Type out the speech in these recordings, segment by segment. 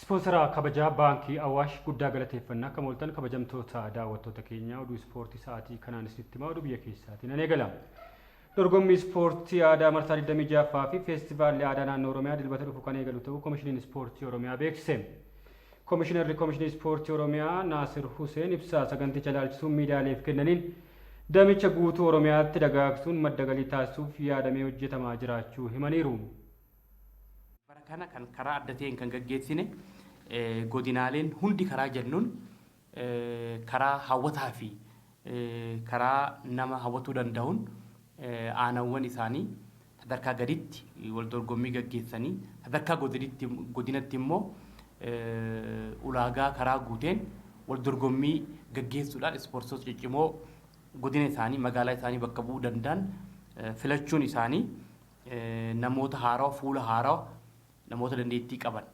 Ispoonsaraa kabajaa baankii Awaash guddaa galateeffannaa akka mooltan kabajamtoota daawwattoota keenyaa oduu ispoortii sa'aatii kanaan isinitti himaa oduu biyya keessaatiin nan eegala. Dorgommii ispoortii aadaa marsaa 26ffaa fi feestivaalli aadaa naannoo Oromiyaa dilbata dhufu kan eegalu ta'uu Koomishiniin Ispoortii Oromiyaa beeksise. Koomishinii Ispoortii Oromiyaa Naasir Huseen ibsaa saganticha ilaalchisuun miidiyaaleef kennaniin damicha guutuu Oromiyaatti dagaagsuun madda galii taasisuuf yaadamee hojjetamaa jiraachuu himaniiru. Kana kan karaa adda ta'een kan gaggeessine godinaaleen hundi karaa jennuun karaa hawwataa fi karaa nama hawwatuu danda'uun aanawwan isaanii sadarkaa gaditti wal dorgommii gaggeessanii sadarkaa godinatti immoo ulaagaa karaa guuteen wal dorgommii gaggeessuudhaan ispoortota ciccimoo godina isaanii magaalaa isaanii bakka bu'uu danda'an filachuun isaanii namoota haaraa fuula haaraa namoota dandeettii qaban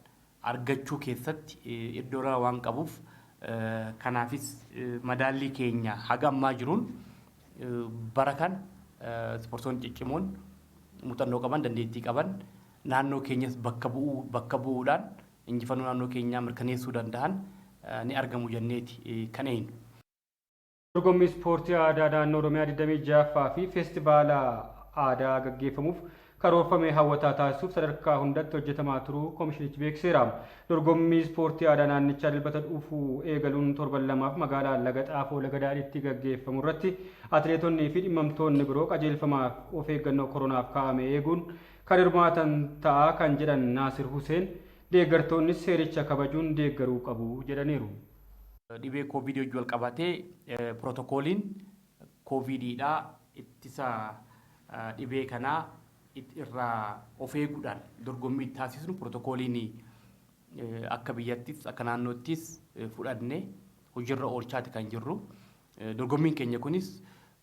argachuu keessatti iddoo waan qabuuf kanaafis madaallii keenya haga ammaa jiruun bara kan ispoortoonni ciccimoon muuxannoo qaban dandeettii qaban naannoo keenyas bakka bu'uudhaan injifannoo naannoo keenyaa mirkaneessuu danda'an ni argamu jenneeti kan eeynu. Dorgommii ispoortii aadaa naannoo Oromiyaa 26ffaa fi feestivaala aadaa gaggeeffamuuf karoorfamee hawwataa taasisuuf sadarkaa hundatti hojjetamaa turuu koomishinichi beekseera. Dorgommii ispoortii aadaa naannichaa dilbata dhufu eegaluun torban lamaaf magaalaa Laga Xaafoo Laga Daadhiitti gaggeeffamu irratti atileetonnii fi dhimmamtoonni biroo qajeelfamaaf of eeggannoo koronaaf kaa'ame eeguun kan hirmaatan ta'a kan jedhan Naasir Huseen deeggartoonni seericha kabajuun deeggaruu qabu jedhaniiru. Dhibee koovidii wajjin wal qabatee pirootokooliin koovidiidhaa ittisa dhibee kanaa irraa of eeguudhaan dorgommii taasisnu pirootokooliin akka biyyattis akka naannoottis fudhannee hojiirra oolchaati kan jirru. Dorgommiin keenya kunis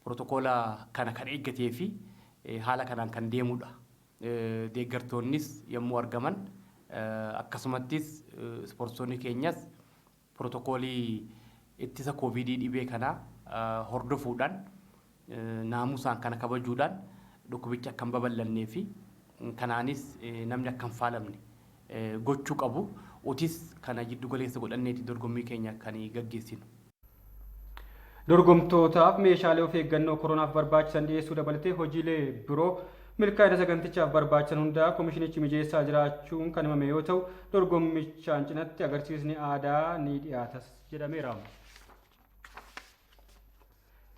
pirootokoolaa kana kan eeggatee fi haala kanaan kan deemudha. Deeggartoonnis yommuu argaman akkasumattis ispoortonni keenyas pirootokoolii ittisa koovidii dhibee kanaa hordofuudhaan naamusaan kana kabajuudhaan dhukkubicha akka hin babal'annee fi kanaanis namni akka hin faalamne gochuu qabu. Utis kana jiddu galeessa godhanneeti dorgommii keenya kan gaggeessinu. Dorgomtootaaf meeshaalee of eeggannoo koronaaf barbaachisan dhiyeessuu dabalatee hojiilee biroo milkaa'ina sagantichaaf barbaachisan hundaa koomishinichi mijeessaa jiraachuun kan himame yoo ta'u dorgommichaan cinatti agarsiisni aadaa ni dhiyaatas jedhameera.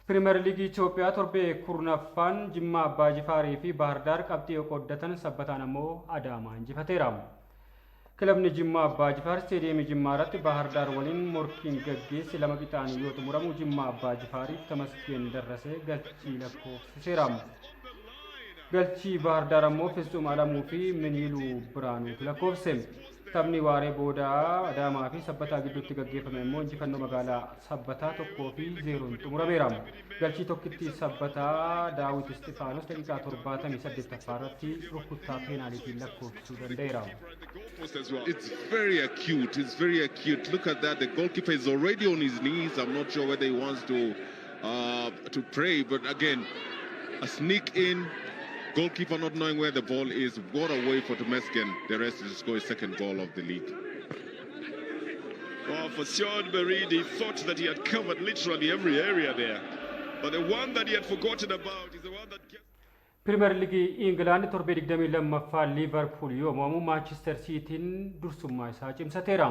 Pirimeer Liigii Itoophiyaa torbee kurnaffaan Jimmaa Abbaa Jifaarii fi Bahar Daar qabxii qooddatan sabbataan ammoo Adaamaa injifateera. Kilabni Jimmaa Abbaa Jifaar isteediyeemii Jimmaa irratti Bahar Daar waliin morkiin gaggeesse 2 qixaan yoo xumuramu Jimmaa Abbaa Jifaariif Tamaskeen Darrasee galchii lakkoofsiseera. Galchii Bahar Daar ammoo Fitsum Alamuu fi Miniiluu Biraanuutu lakkoofse. Taphni waaree boodaa Adaamaa fi Sabbataa gidduutti gaggeeffame immoo injifannoo magaalaa Sabbataa 1-0 xumurameera. Galchii tokkitti Sabbataa Daawit Istifaanos daqiiqaa 78ffaa irratti rukuttaa peenaaliitiin lakkoofsisuu danda'eera. It's very acute. It's very acute. Look at that. The goalkeeper is already on his knees. I'm not sure whether he wants to pray, but again, a sneak in. Goalkeeper not knowing where the ball is. What a way for Temesgen. The rest is score his second goal of the league. Well, for Sean Berid, he thought that he had covered literally every area there. But the one that he had forgotten about is the one that gets... Premier League England torbee 22ffaa Liverpool yoomamu Manchester Cityin dursummaa isaa cimsateera.